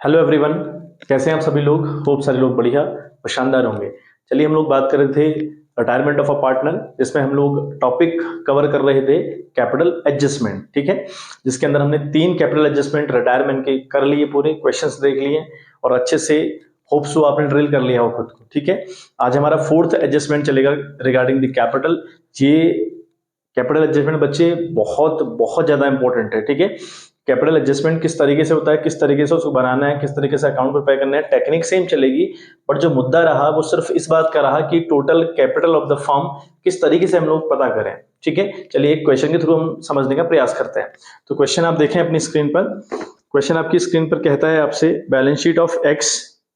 Hello everyone. कैसे हैं आप सभी लोग? होप सारे लोग बढ़िया और शानदार होंगे। चलिए, हम लोग बात कर रहे थे रिटायरमेंट ऑफ अ पार्टनर, जिसमें हम लोग टॉपिक कवर कर रहे थे कैपिटल एडजस्टमेंट। ठीक है, जिसके अंदर हमने 3 कैपिटल एडजस्टमेंट रिटायरमेंट के कर लिए, पूरे क्वेश्चंस देख लिए और अच्छे से होप्स वो आपने ड्रिल कर लिया हो खुद को। ठीक है, आज हमारा 4th एडजस्टमेंट चलेगा रिगार्डिंग द कैपिटल। ये कैपिटल एडजस्टमेंट बच्चे बहुत बहुत ज्यादा इंपॉर्टेंट है। ठीक है, कैपिटल एडजस्टमेंट किस तरीके से होता है, किस तरीके से उसको बनाना है, किस तरीके से अकाउंट प्रिपेयर करना है, टेक्निक सेम चलेगी, बट जो मुद्दा रहा वो सिर्फ इस बात का रहा कि total capital of the firm किस तरीके से हम लोग पता करें। ठीक है, चलिए एक क्वेश्चन के थ्रू हम समझने का प्रयास करते हैं। तो क्वेश्चन आप देखें अपनी स्क्रीन पर। क्वेश्चन आपकी स्क्रीन पर कहता है आपसे, balance sheet of X,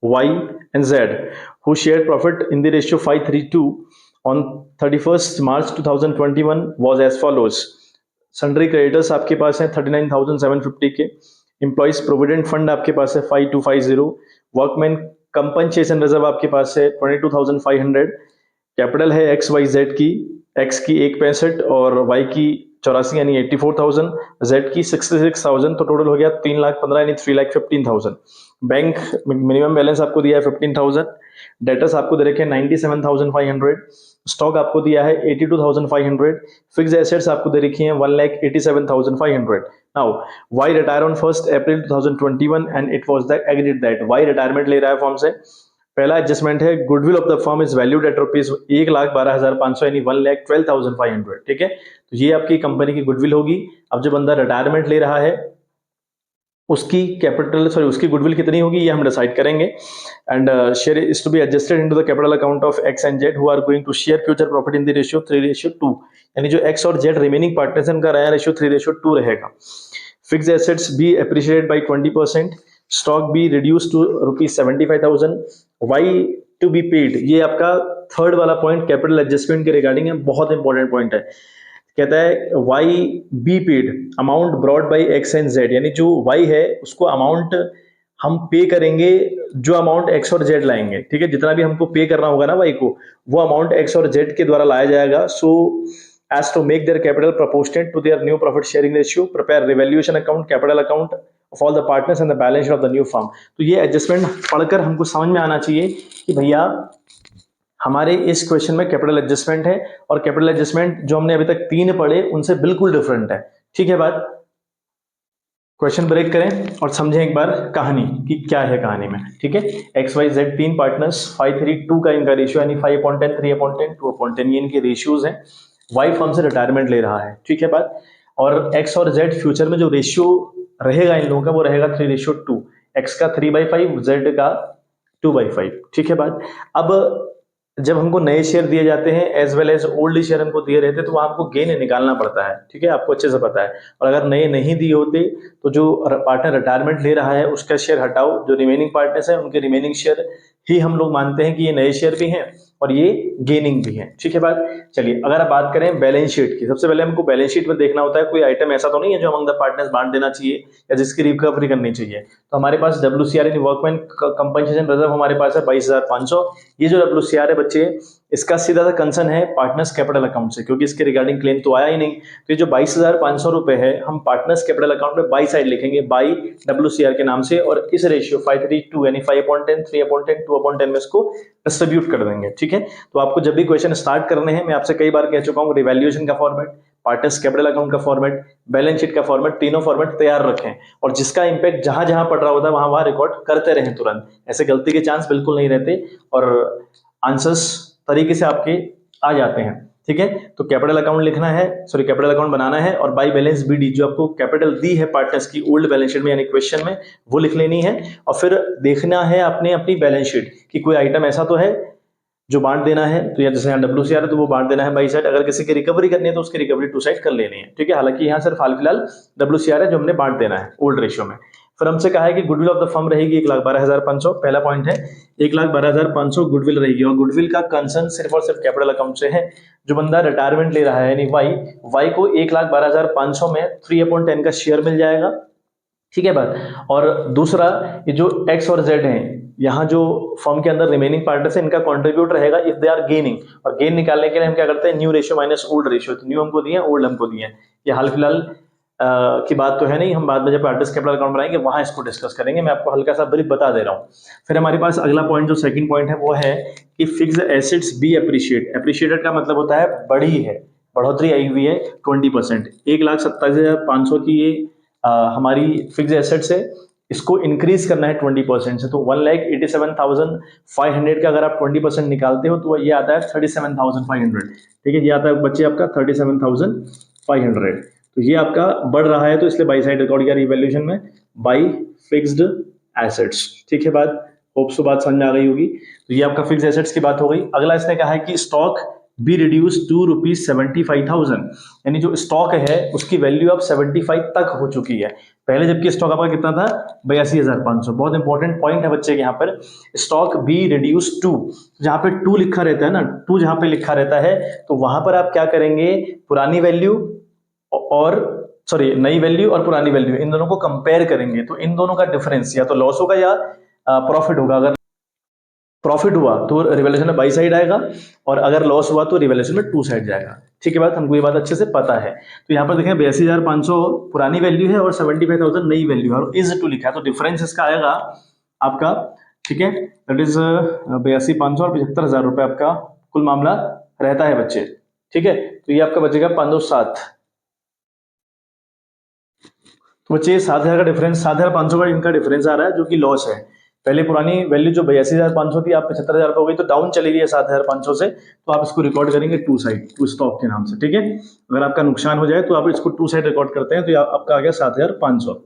Y and Z who share profit in the ratio 5:3 on 31st March 2021 was as follows। Sundry creditors आपके पास है 39,750 के, एम्प्लॉइज प्रोविडेंट फंड आपके पास है 5250, वर्कमैन कंपनसेशन रिजर्व आपके पास है 22,500, कैपिटल है एक्स वाई जेड की, एक्स की 1.65 और वाई की 84 यानी 84,000, जेड की 66,000, तो टोटल हो गया 3,15,000 यानी 3,15,000। बैंक मिनिमम बैलेंस आपको दिया है 15,000, डेटर्स आपको दे रखे हैं 97,500, स्टॉक आपको दिया है 82,500, फिक्स एसेट्स आपको दे रखी हैं 1,87,500। Now Y retire on 1st April 2021 and it was the agreed that. Y retirement ले रहा है फॉर्म से। पहला एडजस्टमेंट है, goodwill of the firm is valued at rupees 1,12,500 यानी 1,12,500। ठीक है, तो ये आपकी कंपनी की गुडविल होगी। अब जो बंदा रिटायरमेंट ले रहा है उसकी उसकी गुडविल कितनी होगी ये हम डिसाइड करेंगे। And share is to be adjusted into the capital account of X and Z who are going to share future profit in the ratio 3:2, यानी जो एक्स और जेड रिमेनिंग पार्टनर्स हैं उनका नया रेशियो 3:2 रहेगा। Fix assets be appreciated by 20%, stock be reduce to ₹75,000, Y to be paid. ये आपका third वाला पॉइंट कैपिटल एडजस्टमेंट के रिगार्डिंग है, बहुत इंपॉर्टेंट पॉइंट है। कहता है Y be paid amount brought by X and Z, यानी जो वाई है उसको अमाउंट हम पे करेंगे जो अमाउंट एक्स और जेड लाएंगे। ठीक है, जितना भी हमको पे करना होगा ना वाई को, वो अमाउंट एक्स और जेड के द्वारा लाया जाएगा। So as to make their capital proportionate to their new profit sharing ratio, prepare revaluation account, capital account of all the partners and the balance sheet of the new firm. तो ये adjustment पढ़कर हमको समझ में आना चाहिए कि भैया हमारे इस क्वेश्चन में कैपिटल एडजस्टमेंट है, और कैपिटल एडजस्टमेंट जो हमने अभी तक 3 पढ़े उनसे बिल्कुल डिफरेंट है। ठीक है बात, क्वेश्चन ब्रेक करें और समझें एक बार कहानी कि क्या है कहानी में। ठीक है, एक्स वाई जेड 3 पार्टनर्स, 5:3 का इनका रेशियो यानी 5/10, 3/10, 2/10 ये इनके रेशियोज हैं। वाई फर्म से रिटायरमेंट ले रहा है। ठीक है बात, और एक्स और जेड फ्यूचर में जो रेशियो रहेगा इन लोगों का वो रहेगा 3:2, एक्स का 3/5, जेड का 2/5। ठीक है बात, अब जब हमको नए शेयर दिए जाते हैं as well as old share हमको दिए रहते हैं तो वहां हमको गेन निकालना पड़ता है। ठीक है, आपको अच्छे से पता है। और अगर नए नहीं दिए होते तो जो पार्टनर रिटायरमेंट ले रहा है उसका शेयर हटाओ, जो रिमेनिंग पार्टनर्स हैं उनके रिमेनिंग शेयर ही हम लोग मानते हैं कि ये नए शेयर भी हैं और ये गेनिंग भी है। ठीक है बात, चलिए अगर आप बात करें बैलेंस शीट की, सबसे पहले हमको बैलेंस शीट में देखना होता है कोई आइटम ऐसा तो नहीं है जो अमंग द पार्टनर्स बांट देना चाहिए या जिसकी रिकवरी करनी चाहिए। तो हमारे पास WCR यानी वर्कमैन कंपनसेशन रिजर्व हमारे पास है 22,500। ये जो WCR है बच्चे, इसका सीधा सा कंसर्न है पार्टनर्स कैपिटल अकाउंट से, क्योंकि इसके रिगार्डिंग क्लेम तो आया ही नहीं। तो ये जो 22,500 रुपए है हम पार्टनर्स कैपिटल अकाउंट में बाई साइड लिखेंगे, बाई WCR के नाम से, और इस रेशियो 5:2 यानी 5/10, 3/10, 2/10 में इसको डिस्ट्रीब्यूट कर देंगे। ठीक है, तो आपको जब भी क्वेश्चन स्टार्ट करने हैं, मैं आपसे कई बार कह चुका हूं, रिवैल्यूएशन का फॉर्मेट, पार्टनर्स कैपिटल अकाउंट का फॉर्मेट, बैलेंस शीट का फॉर्मेट, तीनों फॉर्मेट तैयार रखें और जिसका इंपैक्ट जहां जहां पड़ रहा होता है वहां वहां रिकॉर्ड करते रहें तुरंत। ऐसे गलती के चांस बिल्कुल नहीं रहते और आंसर्स तरीके से आपके आ जाते हैं। ठीक है, तो कैपिटल अकाउंट लिखना है, सॉरी कैपिटल अकाउंट बनाना है, और बाई बैलेंस BD जो आपको कैपिटल दी है पार्टनर्स की ओल्ड बैलेंस शीट में यानी क्वेश्चन में, वो लिख लेनी है। और फिर देखना है आपने अपनी बैलेंस शीट कि कोई आइटम ऐसा तो है जो बांट देना है। तो जैसे यहाँ WCR है तो वो बांट देना है बाई साइड, अगर किसी की रिकवरी करनी है तो उसकी रिकवरी टू साइड कर लेनी है। ठीक है, हालांकि यहाँ सिर्फ हाल फिलहाल WCR है जो हमने बांट देना है ओल्ड रेशियो में। फिर हमसे कहा है कि गुडविल ऑफ द फर्म रहेगी 1,12,500, पहला पॉइंट है 1,12,500 गुडविल रहेगी, और गुडविल का कंसर्न सिर्फ और सिर्फ कैपिटल अकाउंट से है। जो बंदा रिटायरमेंट ले रहा है यानी वाई को 1,12,500 में 3/10 का शेयर मिल जाएगा। ठीक है बात, और दूसरा ये जो एक्स और जेड हैं, यहाँ जो फर्म के अंदर रिमेनिंग पार्टनर्स है इनका कंट्रीब्यूट रहेगा इफ दे आर गेनिंग, और गेन निकालने के लिए हम क्या करते हैं, new ratio minus old ratio. तो न्यू हमको दिए, ओल्ड हमको दिए, ये हाल फिलहाल की बात तो है नहीं, हम बाद में जब पार्टनर्स कैपिटल अकाउंट बनाएंगे वहां इसको डिस्कस करेंगे, मैं आपको हल्का सा ब्रीफ बता दे रहा हूँ। फिर हमारे पास अगला पॉइंट जो सेकंड पॉइंट है वो है कि fix assets be appreciate. Appreciated का मतलब होता है बढ़ी है, बढ़ोतरी आई हुई है 20%। 1,27,500 की ये हमारी फिक्स एसेट्स है, इसको इंक्रीज करना है 20% से। तो 1,87,500 का अगर आप 20% निकालते हो तो ये आता है 37,500। ठीक है, ये आता है बच्चे आपका 37,500। तो ये आपका बढ़ रहा है, तो इसलिए बाई साइड रिकॉर्ड किया रिवैल्यूएशन में बाई फिक्स्ड एसेट्स। ठीक है, बात होप सो बात समझ में आ गई होगी। तो ये आपका फिक्स एसेट्स की बात हो गई। अगला इसने कहा है कि स्टॉक बी रिड्यूस टू ₹75,000, यानी जो स्टॉक है उसकी वैल्यू अब 75 तक हो चुकी है। पहले जबकि स्टॉक आपका कितना था, 82,500। बहुत इंपॉर्टेंट पॉइंट है बच्चे के यहाँ पर, स्टॉक बी रिड्यूस टू, जहां पे टू लिखा रहता है ना, टू जहां पे लिखा रहता है तो वहां पर आप क्या करेंगे, पुरानी वैल्यू और सॉरी नई वैल्यू और पुरानी वैल्यू इन दोनों को कंपेयर करेंगे। तो इन दोनों का डिफरेंस या तो लॉस होगा या प्रॉफिट होगा। अगर प्रॉफिट हुआ तो रिवैल्यूएशन में बाई साइड आएगा, और अगर लॉस हुआ तो रिवैल्यूएशन में टू साइड जाएगा। ठीक है बात, हमको ये बात अच्छे से पता है। तो यहाँ पर देखें 82,500 पुरानी वैल्यू है और 75,000 नई वैल्यू है, और इज टू लिखा है, तो डिफरेंस इसका आएगा आपका, ठीक है, दैट इज 82,500 और 75,000 रुपए आपका कुल मामला रहता है बच्चे। ठीक है, तो ये आपका बचेगा 507। तो बच्चे 7,000 का डिफरेंस, 7,500 का इनका डिफरेंस आ रहा है जो कि लॉस है। पहले पुरानी वैल्यू जो 82,500 थी, आप 75,000 हो गई, तो डाउन चली गई है 7,500 से, तो आप इसको रिकॉर्ड करेंगे टू साइड, टू स्टॉक के नाम से। ठीक है, अगर आपका नुकसान हो जाए तो आप इसको टू साइड रिकॉर्ड करते हैं, तो आपका आ गया 7,500।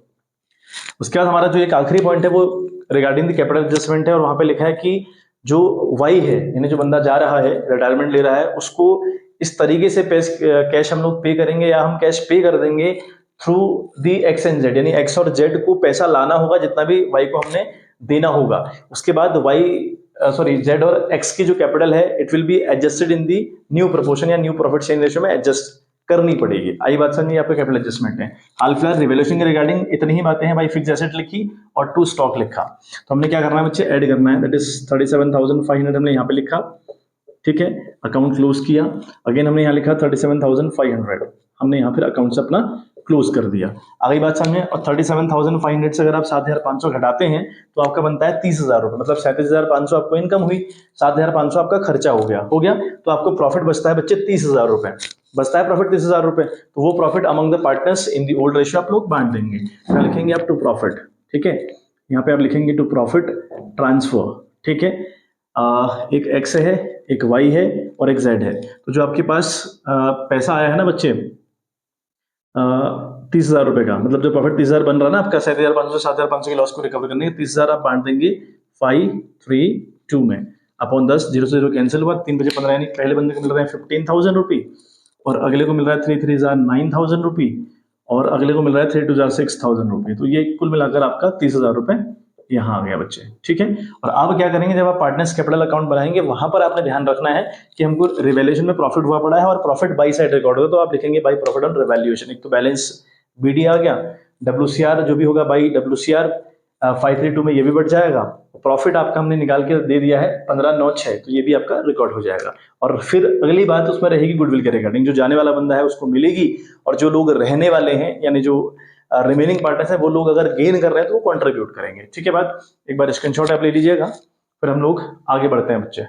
उसके बाद हमारा जो एक आखिरी पॉइंट है वो रिगार्डिंग द कैपिटल एडजस्टमेंट है, और वहां पे लिखा है कि जो वाई है, यानी जो बंदा जा रहा है रिटायरमेंट ले रहा है, उसको इस तरीके से कैश हम लोग पे करेंगे, या हम कैश पे कर देंगे through the x and Z, यानी एक्स और जेड को पैसा लाना होगा जितना भी वाई को हमने देना होगा। उसके बाद वाई सॉरी जेड और एक्स की जो कैपिटल है it will be adjusted in the new proportion या न्यू प्रॉफिट शेयरिंग रेशियो में एडजस्ट करनी पड़ेगी। आई बात समझ आपका कैपिटल एडजस्टमेंट है। हाल फिलहाल रिवैल्यूएशन के रिगार्डिंग इतनी ही बातें हैं भाई, फिक्स एसेट लिखी और टू स्टॉक लिखा। तो हमने क्या करना है बच्चे, ऐड करना है, दैट इज 37,500 हमने यहाँ पे लिखा। ठीक है, अकाउंट क्लोज किया। अगेन हमने यहाँ लिखा 37,500, हमने यहाँ फिर अकाउंट से अपना क्लोज कर दिया। आगे बात समझे। और 37,500 से अगर आप 7,500 घटाते हैं तो आपका बनता है 30,000 रुपए, मतलब 37,500 आपको इनकम हुई, 7,500 आपका खर्चा हो गया, तो आपको प्रॉफिट बचता है बच्चे 30,000 रुपए, बचता है प्रॉफिट 30,000 रुपए। तो वो profit among the partners in the old ratio आप लोग बांट देंगे। क्या लिखेंगे आप, टू प्रॉफिट। ठीक है, यहाँ पे आप लिखेंगे टू प्रॉफिट ट्रांसफर। ठीक है, एक एक्स है, एक वाई है और एक जेड है। तो जो आपके पास पैसा आया है ना बच्चे 30,000 रुपए का, मतलब जो प्रॉफिट 30,000 बन रहा है ना आपका, 7,500 की लॉस को रिकवर करने के 30,000 आप बांट देंगे 532 में अपॉन 10, 0 से 0 कैंसिल हुआ, 3 बजे 15, यानी पहले बंदे को मिल रहा है 15,000 रुपी, और अगले को मिल रहा है 3,3,9,000 रुपी, और अगले को मिल रहा है 3,2,6,000 रुपी। तो ये कुल मिलाकर आपका 30,000 रुपए यहाँ आ गया बच्चे। ठीक है, और अब क्या करेंगे, जब आप पार्टनर्स कैपिटल अकाउंट बनाएंगे वहां पर आपने ध्यान रखना है कि हमको रिवैल्यूएशन में प्रॉफिट हुआ पड़ा है और प्रॉफिट बाई साइड रिकॉर्ड होगा, तो आप लिखेंगे बाई प्रॉफिट ऑन रिवैल्यूएशन। एक तो बैलेंस बीडी आ गया, डब्ल्यूसीआर जो भी होगा बाई डब्ल्यूसीआर 532 में ये भी बढ़ जाएगा। प्रॉफिट आपका हमने निकाल के दे दिया है 15,906, तो ये भी आपका रिकॉर्ड हो जाएगा। और फिर अगली बात उसमें रहेगी गुडविल के रिगार्डिंग, जो जाने वाला बंदा है उसको मिलेगी, और जो लोग रहने वाले हैं यानी जो रिमेनिंग पार्टनर्स है वो लोग अगर गेन कर रहे हैं तो वो कंट्रीब्यूट करेंगे। ठीक है बात, एक बार स्क्रीनशॉट आप ले लीजिएगा, फिर हम लोग आगे बढ़ते हैं बच्चे।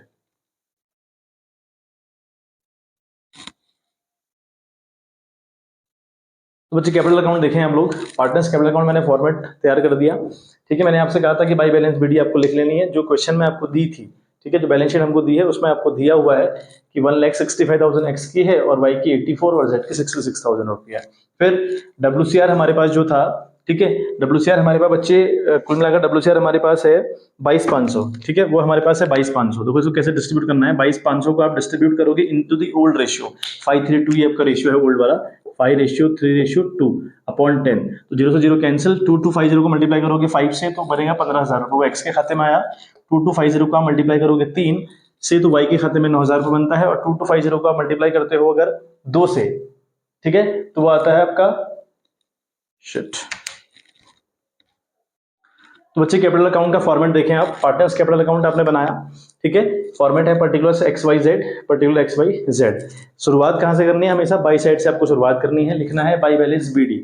तो बच्चे कैपिटल अकाउंट देखें हम लोग, पार्टनर्स कैपिटल अकाउंट मैंने फॉर्मेट तैयार कर दिया। ठीक है, मैंने आपसे कहा था कि बाई बैलेंस बीडी आपको लिख लेनी है, जो क्वेश्चन में आपको दी थी। ठीक है, जो बैलेंस शीट हमको दी है उसमें आपको दिया हुआ है कि 1,65,000 एक्स की है और वाई की 84 और जेड की 66,000 रुपया है। फिर डब्ल्यूसीआर हमारे पास जो था, ठीक है, डब्ल्यूसीआर हमारे पास बच्चे कुल मिलाकर डब्ल्यूसीआर हमारे पास है 22,500। ठीक है, वो हमारे पास है 22,500। देखो इसको कैसे डिस्ट्रीब्यूट करना है, 22,500 को आप डिस्ट्रीब्यूट करोगे इनटू द ओल्ड रेशियो, 532 ये आपका रेशियो है ओल्ड वाला, 5:3:2 अपॉन 10। तो 0 से 0 कैंसिल, 2250 को मल्टीप्लाई करोगे 5 से तो बनेगा 15,000 रुपये, वो एक्स के खाते में आया। 2250 का मल्टीप्लाई करोगे 3 से तो वाई के खाते में 9,000 रुपये बनता है, और 2250 का मल्टीप्लाई करते हो अगर 2 से, ठीक है, तो वो आता है आपका शिट। तो बच्चे कैपिटल अकाउंट का फॉर्मेट देखें आप, पार्टनर्स कैपिटल अकाउंट आपने बनाया, ठीक है। फॉर्मेट है particular X Y Z, particular X Y Z. शुरुआत कहाँ से करनी है, हमेशा बाई साइड से आपको शुरुआत करनी है। लिखना है बाई बैलेंस बी डी।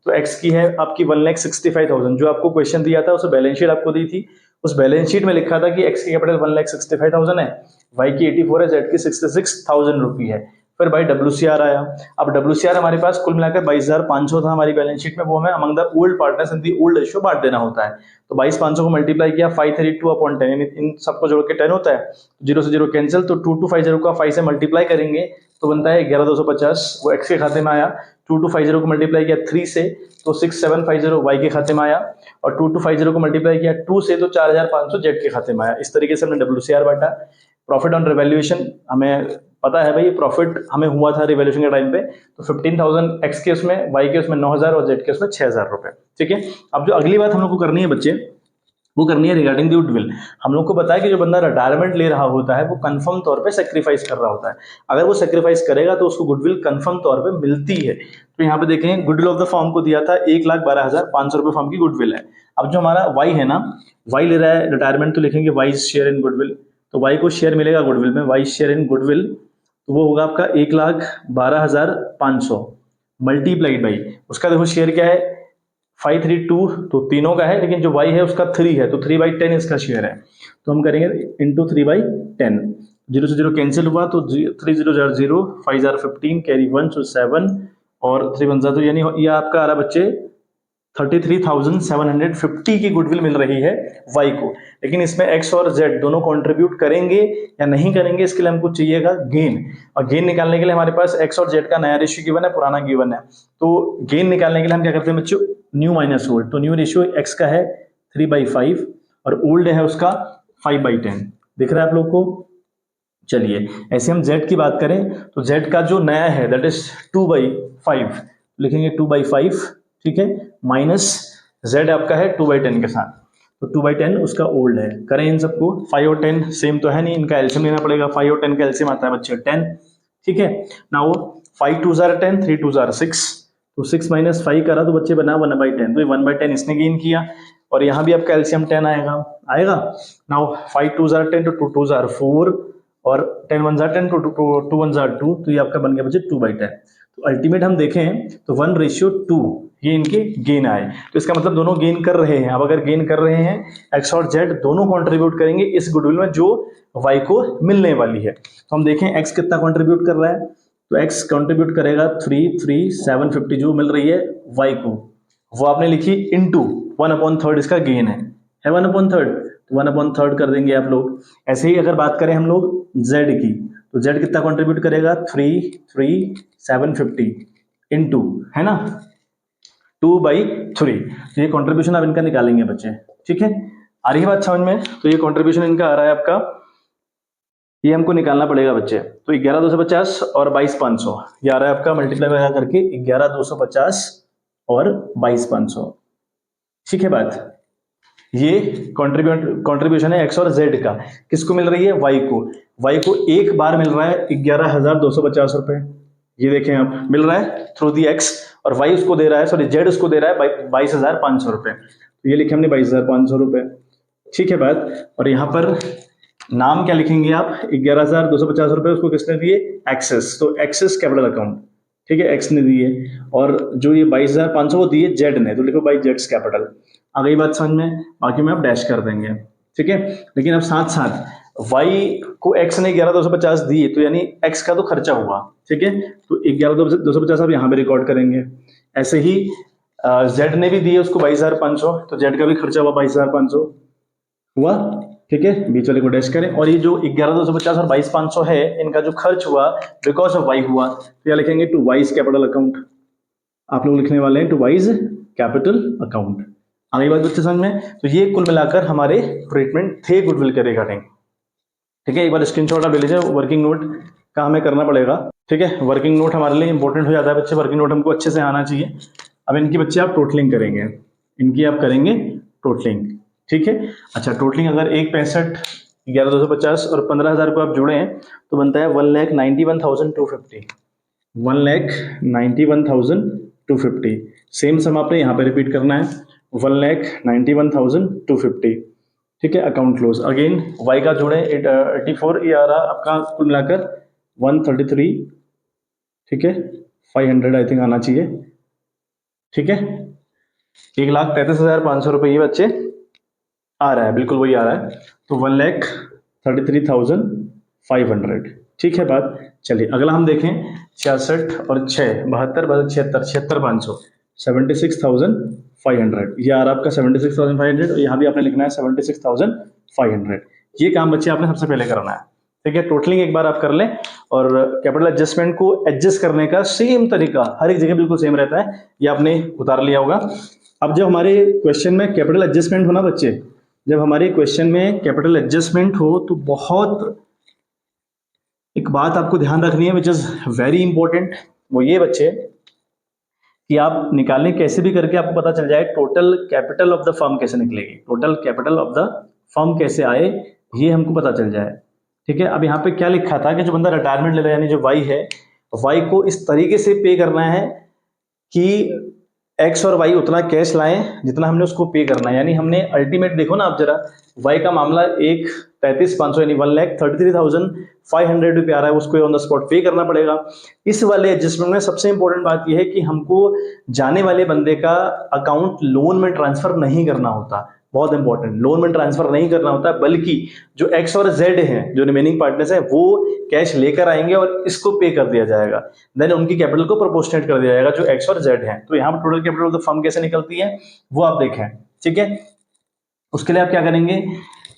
तो एक्स की है आपकी 1,65,000, जो आपको क्वेश्चन दिया था उस बैलेंस शीट आपको दी थी, उस बैलेंस शीट में लिखा था कि एक्स की कैपिटल 1,65,000 है, वाई की 84 है, जेड की 66,000 रुपी है। फिर भाई WCR आया। अब WCR हमारे पास कुल मिलाकर 22,500 था हमारी बैलेंस शीट में, वो हमें among the old partners in the old ratio बांट देना होता है। तो 22,500 को मल्टीप्लाई किया 532 अपॉन 10, यानी इन सबको जोड़ के 10 होता है, जीरो से जीरो कैंसिल, तो 2250 का 5 से मल्टीप्लाई करेंगे तो बनता है 11,250, वो एक्स के खाते में आया। 2250 को मल्टीप्लाई किया 3 से तो 6750 वाई के खाते में आया, और 2250 को मल्टीप्लाई किया 2 से तो 4,500 जेड के खाते में आया। इस तरीके से हमने WCR बांटा। प्रॉफिट ऑन रिवैल्यूएशन हमें पता है भाई, प्रॉफिट हमें हुआ था रिवैल्यूएशन के टाइम पे, तो 15,000 एक्स के उसमें, वाई के उसमें 9,000 और जेड के उसमें 6,000 रुपए। ठीक है। अब जो अगली बात हम लोग को करनी है बच्चे, वो करनी है रिगार्डिंग द गुडविल। हम लोग को बताया कि जो बंदा रिटायरमेंट ले रहा होता है वो कंफर्म तौर पे सेक्रीफाइस कर रहा होता है। अगर वो सेक्रीफाइस करेगा तो उसको गुडविल कंफर्म तौर पे मिलती है। तो यहाँ पे देखें, गुडविल ऑफ द फॉर्म को दिया था 1,12,500 रुपए फॉर्म की गुडविल है। अब जो हमारा वाई है ना, वाई ले रहा है रिटायरमेंट, तो लिखेंगे वाई शेयर इन गुडविल। तो वाई को शेयर मिलेगा गुडविल में, वाई शेयर इन गुडविल, तो वो होगा आपका 1,12,500 मल्टीप्लाइड बाई, उसका देखो शेयर क्या है 532, तो तीनों का है, लेकिन जो y है उसका 3 है, तो 3/10 इसका शेयर है। तो हम करेंगे इंटू 3/10, जीरो से जीरो कैंसिल हुआ तो 3 0 0, 5 15, कैरी 1 तो 7, और 3 1 तो यानी ये आपका आ रहा बच्चे 33,750 की गुडविल मिल रही है वाई को। लेकिन इसमें एक्स और जेड दोनों कंट्रीब्यूट करेंगे या नहीं करेंगे, इसके लिए हमको चाहिएगा गेन, और गेन निकालने के लिए हमारे पास एक्स और जेड का नया रेशियो गिवन है, पुराना गिवन है। तो गेन निकालने के लिए हम क्या करते हैं बच्चों, न्यू माइनस ओल्ड। तो न्यू रेशियो एक्स का है 3/5 और ओल्ड है उसका 5/10। दिख रहा है आप लोग को। चलिए ऐसे हम जेड की बात करें तो जेड का जो नया है दैट इज 2/5, लिखेंगे 2/5, ठीक है, माइनस जेड आपका है 2/10 के साथ, तो 2/10 उसका ओल्ड है। करें इन सबको, 5 और 10 सेम तो है नहीं, इनका एल्सियम लेना पड़ेगा। 5 और 10 का एल्सियम आता है बच्चे 10, ठीक है। नाउ 5 2 10, 3 2 6, तो 6 माइनस 5 करा तो बच्चे बना 1/10, तो 1/10 इसने गेन किया, और यहाँ भी आपका एल्सियम 10 आएगा आएगा। नाउ 5 2 10 तो 2 2 4, और 10 1 10 तो 2 1 2, तो ये आपका बन गया बच्चे 2/10। तो अल्टीमेट हम देखें तो 1:2 ये इनके गेन आए, तो इसका मतलब दोनों गेन कर रहे हैं। अब अगर गेन कर रहे हैं, एक्स और जेड दोनों कंट्रीब्यूट करेंगे इस गुडविल में जो वाई को मिलने वाली है। तो हम देखें एक्स कितना कंट्रीब्यूट कर रहा है, तो एक्स कंट्रीब्यूट करेगा 3,750 जो मिल रही है वाई को, वो आपने लिखी इंटू 1/3 इसका गेन है 1/3, तो 1/3 कर देंगे आप लोग। ऐसे ही अगर बात करें हम लोग जेड की, तो जेड कितना कंट्रीब्यूट करेगा 3,750 इंटू, है ना, 2/3। तो ये कंट्रीब्यूशन आप इनका निकालेंगे बच्चे, ठीक है। आ रही है बात समझ में। तो ये कंट्रीब्यूशन इनका आ रहा है आपका, ये हमको निकालना पड़ेगा बच्चे। तो 11,250 और 22,500 ये आ रहा है आपका, मल्टीप्लाई लगा करके 11,250 और 22,500, ठीक है बात। ये कंट्रीब्यूशन है एक्स और जेड का, किसको मिल रही है वाई को। वाई को एक बार मिल रहा है 11,250 रुपए, ये देखें आप, मिल रहा है थ्रू दी एक्स, और वाई उसको दे रहा है, सॉरी जेड उसको दे रहा है 22,500 रुपए, तो ये लिखे हमने 22,500 रुपए, ठीक है बात। और यहाँ पर नाम क्या लिखेंगे आप, 11,250 रुपए उसको किसने दिए, एक्सेस, तो एक्सेस कैपिटल अकाउंट, ठीक है, एक्स ने दिए, और जो ये 22,500 वो दिए जेड ने, तो लिखो बाई जेड्स कैपिटल। आ गई बात समझ में, बाकी में आप डैश कर देंगे, ठीक है। लेकिन अब साथ साथ वाई को एक्स ने 11,250 दिए, तो यानी एक्स का तो खर्चा हुआ, ठीक है, तो 11,250 आप यहाँ पे रिकॉर्ड करेंगे। ऐसे ही जेड ने भी दिए उसको 22,500, तो जेड का भी खर्चा हुआ 22,500 हुआ, ठीक है, बीच वाले को डैश करें। और ये जो 11,250 और 22,500 है, इनका जो खर्च हुआ बिकॉज ऑफ वाई हुआ, तो यह लिखेंगे टू वाइज कैपिटल अकाउंट। आप लोग लिखने वाले हैं टू वाइज कैपिटल अकाउंट। आगे बात बच्चे समझ में। तो ये कुल मिलाकर हमारे ट्रीटमेंट थे गुडविल के रिगार्डिंग, ठीक है। एक बार स्क्रीनशॉट आप ले लीजिए, वर्किंग नोट का हमें करना पड़ेगा, ठीक है। वर्किंग नोट हमारे लिए इंपॉर्टेंट हो जाता है बच्चे, वर्किंग नोट हमको अच्छे से आना चाहिए। अब इनकी बच्चे आप टोटलिंग करेंगे, इनकी आप करेंगे टोटलिंग, ठीक है। अच्छा, टोटलिंग अगर 1,65, 11,250 और 15,000 को आप जोड़े हैं तो बनता है 1,91,250, 1,91,250। सेम सम आपने यहाँ पे रिपीट करना है, 1,91,250। ठीक है। अकाउंट क्लोज, अगेन वाई का जोड़े 84, ये आ रहा आपका कुल मिलाकर 133, ठीक है, 500 आई थिंक आना चाहिए, ठीक है। 1,33,500 रुपये ये बच्चे आ रहा है, बिल्कुल वही आ रहा है। तो 1,33,500, ठीक है बात। चलिए अगला हम देखें, 66 और 6, 72 76 76,500, 76,500, ये आ रहा आपका 76,500, और यहाँ भी आपने लिखना है 76,500। ये काम बच्चे आपने सबसे पहले करना है, ठीक है। टोटलिंग एक बार आप कर लें, और कैपिटल एडजस्टमेंट को एडजस्ट करने का सेम तरीका हर एक जगह बिल्कुल सेम रहता है, ये आपने उतार लिया होगा। अब जब हमारे क्वेश्चन में कैपिटल एडजस्टमेंट हो ना बच्चे, जब हमारे क्वेश्चन में कैपिटल एडजस्टमेंट हो, तो बहुत एक बात आपको ध्यान रखनी है विच इज वेरी इंपॉर्टेंट, वो ये बच्चे कि आप निकालें कैसे भी करके आपको पता चल जाए total capital of the firm कैसे निकलेगी, total capital of the firm कैसे आए, ये हमको पता चल जाए, ठीक है। अब यहाँ पे क्या लिखा था कि जो बंदा रिटायरमेंट ले रहा है, यानी जो वाई है, वाई को इस तरीके से पे करना है कि एक्स और वाई उतना कैश लाएं जितना हमने उसको पे करना है। यानी हमने अल्टीमेट देखो ना आप जरा, वाई का मामला 1,33,500 यानी 1,33,500 रुपये आ रहा है, उसको ऑन द स्पॉट पे करना पड़ेगा। इस वाले एडजस्टमेंट में सबसे इंपॉर्टेंट बात यह है कि हमको जाने वाले बंदे का अकाउंट लोन में ट्रांसफर नहीं करना होता, बहुत इंपॉर्टेंट, लोन में ट्रांसफर नहीं करना होता, बल्कि जो एक्स और जेड हैं, जो रिमेनिंग पार्टनर्स हैं, वो कैश लेकर आएंगे और इसको पे कर दिया जाएगा, देन उनकी कैपिटल को प्रोपोर्शनेट कर दिया जाएगा जो एक्स और जेड है। तो यहाँ पर total capital of the firm कैसे निकलती है वो आप देखें, ठीक है। उसके लिए आप क्या करेंगे,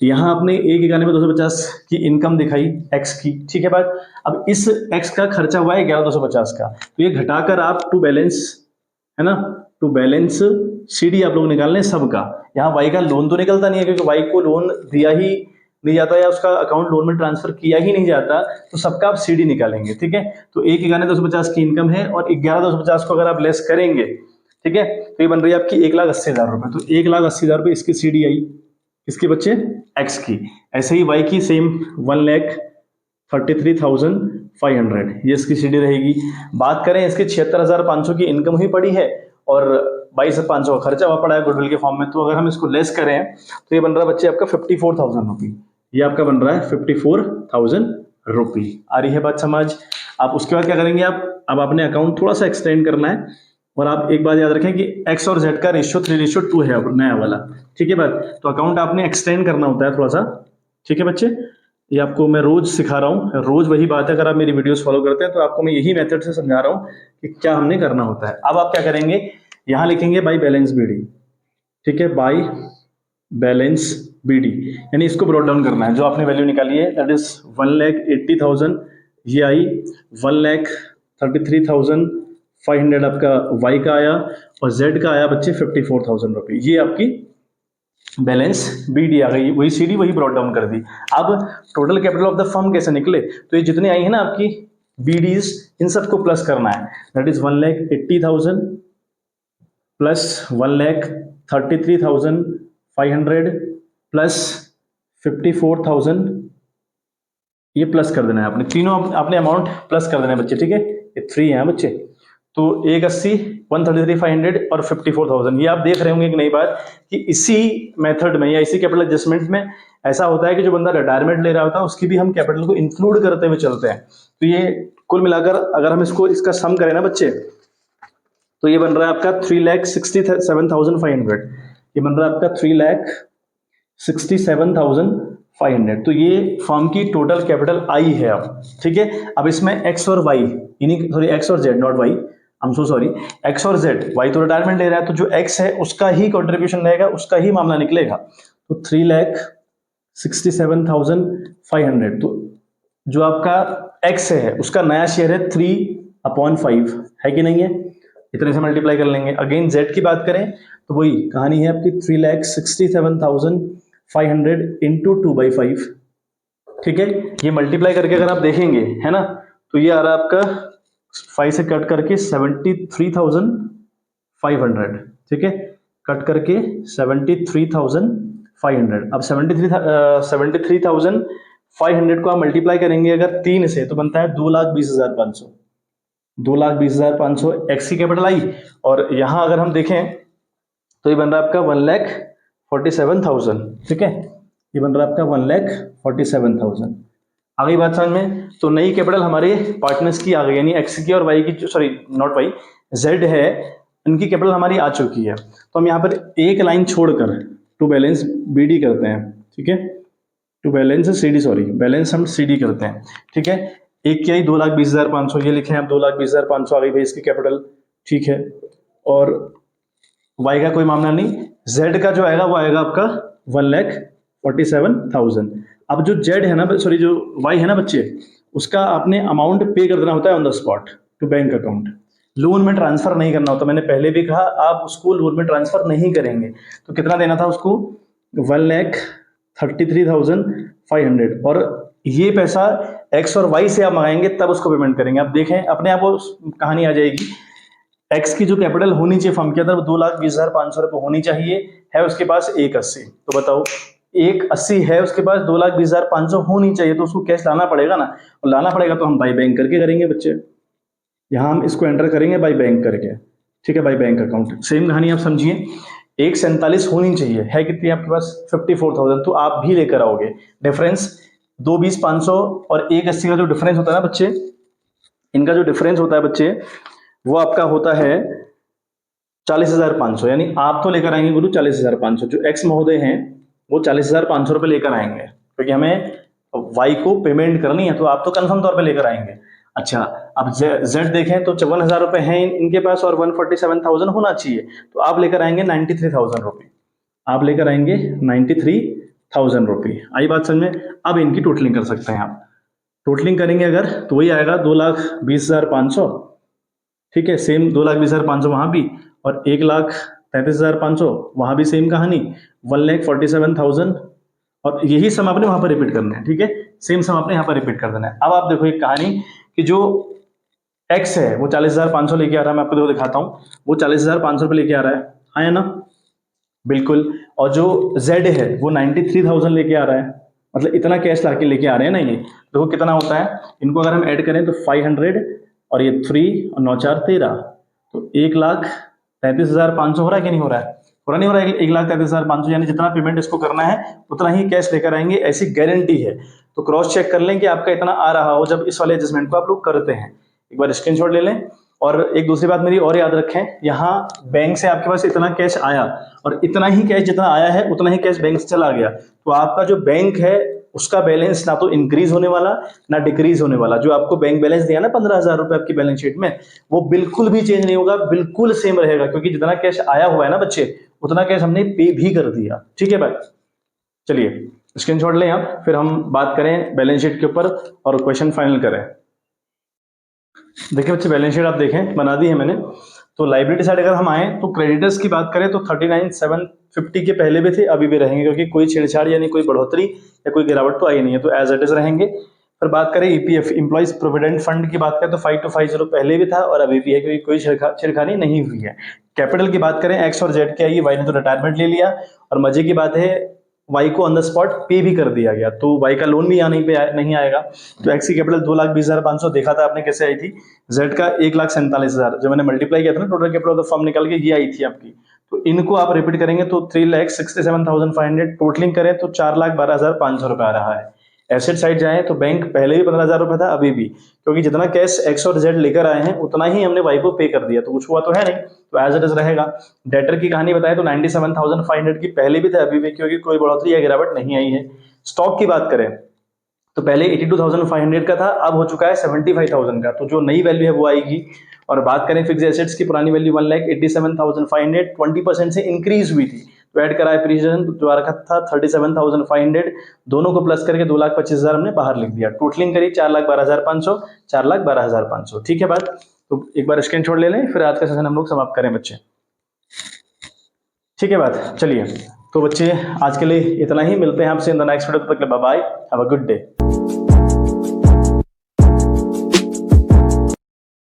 यहाँ आपने 1,91,250 की इनकम दिखाई एक्स की, ठीक है बात। अब इस एक्स का खर्चा हुआ है 11,250 का, तो ये घटाकर आप टू बैलेंस, है ना, टू बैलेंस सीडी आप लोग निकाल लें सबका। यहाँ वाई का लोन तो निकलता नहीं है, क्योंकि वाई को लोन दिया ही नहीं जाता या उसका अकाउंट लोन में ट्रांसफर किया ही नहीं जाता, तो सबका आप सीडी निकालेंगे, ठीक है। तो 1,91,250 की इनकम है, और 11,250 को अगर आप लेस करेंगे, ठीक है, तो ये बन रही है आपकी 1,80,000 रुपए। तो 1,80,000 रुपए इसकी सीडी आई, किसके बच्चे, एक्स की। ऐसे ही वाई की सेम 1,33,500, ये इसकी सीडी रहेगी। बात करें इसके 76,500 की इनकम ही पड़ी है, और 22,500 का खर्चा हुआ पड़ा है गुडविल के फॉर्म में, तो अगर हम इसको लेस करें तो ये बन रहा है बच्चे आपका 54,000 रुपी, ये आपका बन रहा है 54,000 रुपी। आ रही है बात समझ। आप उसके बाद क्या करेंगे, आप अब आपने अकाउंट थोड़ा सा एक्सटेंड करना है, और आप एक बात याद रखें कि एक्स और जेड का रेशियो 3:2 है नया वाला, ठीक है बात। तो अकाउंट आपने एक्सटेंड करना होता है थोड़ा सा, ठीक है बच्चे। ये आपको मैं रोज सिखा रहा हूँ, रोज वही बात है, अगर आप मेरी वीडियोस फॉलो करते हैं तो आपको मैं यही मेथड से समझा रहा हूँ कि क्या हमने करना होता है। अब आप क्या करेंगे, यहां लिखेंगे बाई बैलेंस बीडी, ठीक है, बाई बैलेंस बीडी, यानी इसको ब्रॉट डाउन करना है। जो आपने वैल्यू निकाली है दैट इज 1,80,000, ये आई 1,33,500 आपका वाई का आया, और जेड का आया बच्चे 54,000 रुपये। ये आपकी बैलेंस बीडी आ गई, वही सीडी वही ब्रॉट डाउन कर दी। अब total capital of the firm कैसे निकले, तो ये जितने आई है ना आपकी बीडीज, इन सबको प्लस करना है, दैट इज 1,80,000 प्लस 1,33,500 प्लस 54,000, ये प्लस कर देना है आपने, तीनों आपने अमाउंट प्लस कर देना है बच्चे, ठीक है। ये 3 है बच्चे, तो 180, 133,500 और 54,000। ये आप देख रहे होंगे एक नई बात कि इसी मेथड में या इसी कैपिटल एडजस्टमेंट में ऐसा होता है कि जो बंदा रिटायरमेंट ले रहा होता है उसकी भी हम कैपिटल को इंक्लूड करते हुए चलते हैं। तो ये कुल मिलाकर अगर हम इसका सम करें ना बच्चे, तो ये बन रहा है आपका 3,67,500, ये बन रहा है आपका 3,67,500। तो ये फर्म की टोटल कैपिटल आई है अब, ठीक है। अब इसमें एक्स और वाई, सॉरी एक्स और Z, not Y, I am so sorry, X और जेड, वाई तो रिटायरमेंट ले रहा है, तो जो एक्स है उसका ही कंट्रीब्यूशन रहेगा, उसका ही मामला निकलेगा। तो 3,67,500, तो जो आपका एक्स है उसका नया शेयर है 3/5, है कि नहीं है, इतने से मल्टीप्लाई कर लेंगे। अगेन जेड की बात करें तो वही कहानी है आपकी 3,67,500 इंटू 2/5, ठीक है। ये मल्टीप्लाई करके अगर आप देखेंगे, है ना, तो ये आ रहा है आपका 5 से कट करके 73,500, ठीक है, कट करके 73,500। अब 73,500 को आप मल्टीप्लाई करेंगे अगर 3 से, तो बनता है 2,20,500, 2,20,500 एक्स की कैपिटल आई, और यहां अगर हम देखें तो ये बन रहा है आपका 1,47,000, ठीक है। ये बन रहा है आपका 1,47,000। आ गई बात समझ में? तो नई कैपिटल हमारे पार्टनर्स की आ गई, यानी एक्स की और वाई की, सॉरी नॉट वाई, जेड है, इनकी कैपिटल हमारी आ चुकी है। तो हम यहाँ पर एक लाइन छोड़कर टू बैलेंस बीडी करते हैं, ठीक है, to balance CD, sorry balance हम सीडी करते हैं, ठीक है। एक क्या 2,20,500 ये लिखे हैं आप, 2,20,500 आ गई भाई इसकी कैपिटल, ठीक है। और वाई का कोई मामला नहीं, जेड का जो आएगा वो आएगा आपका 1,47,000। अब जो जेड है ना, सॉरी जो वाई है ना बच्चे, उसका आपने अमाउंट पे कर देना होता है on the spot to bank account, loan में ट्रांसफर नहीं करना होता। मैंने पहले भी कहा आप उसको लोन में ट्रांसफर नहीं करेंगे। तो कितना देना था उसको? 1,33,500। और ये पैसा एक्स और वाई से आप मंगाएंगे तब उसको पेमेंट करेंगे। आप देखें अपने आप वो कहानी आ जाएगी। एक्स की जो कैपिटल होनी चाहिए फर्म के अंदर वो 2,20,500 रुपये होनी चाहिए, है उसके पास 1,80। तो बताओ 1,80 है उसके पास, 2,20,500 होनी चाहिए, तो उसको कैश लाना पड़ेगा ना। और लाना पड़ेगा तो हम बाई बैंक करके करेंगे बच्चे, यहाँ हम इसको एंटर करेंगे बाई बैंक करके, ठीक है, बाई बैंक अकाउंट। सेम कहानी आप समझिए, 1,47 होनी चाहिए, है कितनी आपके पास? 54,000। तो आप भी लेकर आओगे डिफरेंस 2,20,500 और 1,80 का जो डिफरेंस होता है ना बच्चे, इनका जो डिफरेंस होता है बच्चे वो आपका होता है 40,500। यानी आप तो लेकर आएंगे गुरु 40,500, जो एक्स महोदय हैं वो 40,500 रुपये लेकर आएंगे, क्योंकि हमें वाई को पेमेंट करनी है, तो आप तो कंफर्म तौर पे लेकर आएंगे। अच्छा, अब जेड देखें तो 54,000 रुपये हैं इनके पास और 147,000 होना चाहिए, तो आप लेकर आएंगे 93,000 रुपये, आप लेकर आएंगे 93,000 रुपये। आई बात समझ में? अब इनकी टोटलिंग कर सकते हैं आप, टोटलिंग करेंगे अगर तो वही आएगा 2,20,500, ठीक है, सेम 2,20,500 वहां भी, और 1,33,500 वहां भी सेम कहानी, 1,47,000, और यही सम आपने वहां पर रिपीट करना है, ठीक है, सेम सम आपने यहाँ पर रिपीट कर देना है। अब आप देखो एक कहानी कि जो एक्स है वो 40,500 लेके आ रहा है, मैं आपको देखो दिखाता हूँ, वो 40,500 रुपये लेके आ रहा है, हाँ या ना? बिल्कुल। और जो जेड है वो 93,000 लेके आ रहा है, मतलब इतना कैश लाके लेके आ रहे हैं ना ये। देखो कितना होता है, इनको अगर हम ऐड करें तो 500 और ये 3 और 9 4 13, तो 1,33,500 हो रहा है कि नहीं हो रहा है? हो रहा नहीं हो रहा है? 1,33,500, यानी जितना पेमेंट इसको करना है उतना ही कैश लेकर आएंगे, ऐसी गारंटी है। तो क्रॉस चेक कर लें कि आपका इतना आ रहा हो जब इस वाले एडजस्टमेंट को आप लोग करते हैं। एक बार स्क्रीनशॉट ले लें। और एक दूसरी बात मेरी और याद रखें, यहाँ बैंक से आपके पास इतना कैश आया और इतना ही कैश जितना आया है उतना ही कैश बैंक से चला गया, तो आपका जो बैंक है उसका बैलेंस ना तो इंक्रीज होने वाला ना डिक्रीज होने वाला। जो आपको बैंक बैलेंस दिया ना 15,000 रुपए आपकी बैलेंस शीट में, वो बिल्कुल भी चेंज नहीं होगा, बिल्कुल सेम रहेगा, क्योंकि जितना कैश आया हुआ है ना बच्चे उतना कैश हमने पे भी कर दिया, ठीक है भाई। चलिए स्क्रीनशॉट लें आप, फिर हम बात करें बैलेंस शीट के ऊपर और क्वेश्चन फाइनल करें। देखिए बच्चे बैलेंस शीट आप देखें बना दी है मैंने। तो लाइबिलिटी साइड अगर हम आए तो क्रेडिटर्स की बात करें तो 39,750 के पहले भी थे, अभी भी रहेंगे, क्योंकि कोई छेड़छाड़ यानी कोई बढ़ोतरी या कोई गिरावट तो आई नहीं है, तो एज इट इज रहेंगे। फिर बात करें ईपीएफ एम्प्लॉइज प्रोविडेंट फंड की बात करें तो 5250 पहले भी था और अभी भी है, क्योंकि कोई छेड़खानी नहीं हुई है। कैपिटल की बात करें एक्स और जेड की आई, वाई ने तो रिटायरमेंट ले लिया, और मजे की बात है वाई को ऑन द स्पॉट पे भी कर दिया गया, तो वाई का लोन भी यहाँ नहीं आएगा। तो एक्स की कैपिटल 2,20,500 देखा था आपने कैसे आई थी, जेड का 1,47,000 जो मैंने मल्टीप्लाई किया था ना total capital of the firm निकल के ये आई थी आपकी। तो इनको आप रिपीट करेंगे तो 3,67,500, टोटलिंग करें तो 4,12,500 रुपए आ रहा है। एसेट साइड जाए तो बैंक पहले भी 15,000 रुपए था, अभी भी, क्योंकि जितना कैश एक्स और जेड लेकर आए हैं उतना ही हमने वाई को पे कर दिया, तो कुछ हुआ तो है नहीं, तो एज इट इज रहेगा। डेटर की कहानी बताए तो 97,500 की पहले भी थे अभी भी, क्योंकि कोई बढ़ोतरी या गिरावट नहीं आई है। स्टॉक की बात करें तो पहले 82,500 का था, अब हो चुका है 75,000 का, तो जो नई वैल्यू है वो आएगी। और बात करें फिक्स एसेट्स की, पुरानी वैल्यू 1,87,500 20% से इंक्रीज हुई थी, तो ऐड करा एप्रिसिएशन तो जो रखा था 37,500, दोनों को प्लस करके 2,25,000 हमने बाहर लिख दिया। टोटलिंग करी 4,12,500, 4,12,500, ठीक है बात। तो एक बार स्क्रीनशॉट ले लें, फिर आज का सेशन हम लोग समाप्त करें बच्चे, ठीक है बात। चलिए तो बच्चे आज के लिए इतना ही, मिलते हैं आपसे इन द नेक्स्ट वीडियो, तब तक bye bye, have a good day.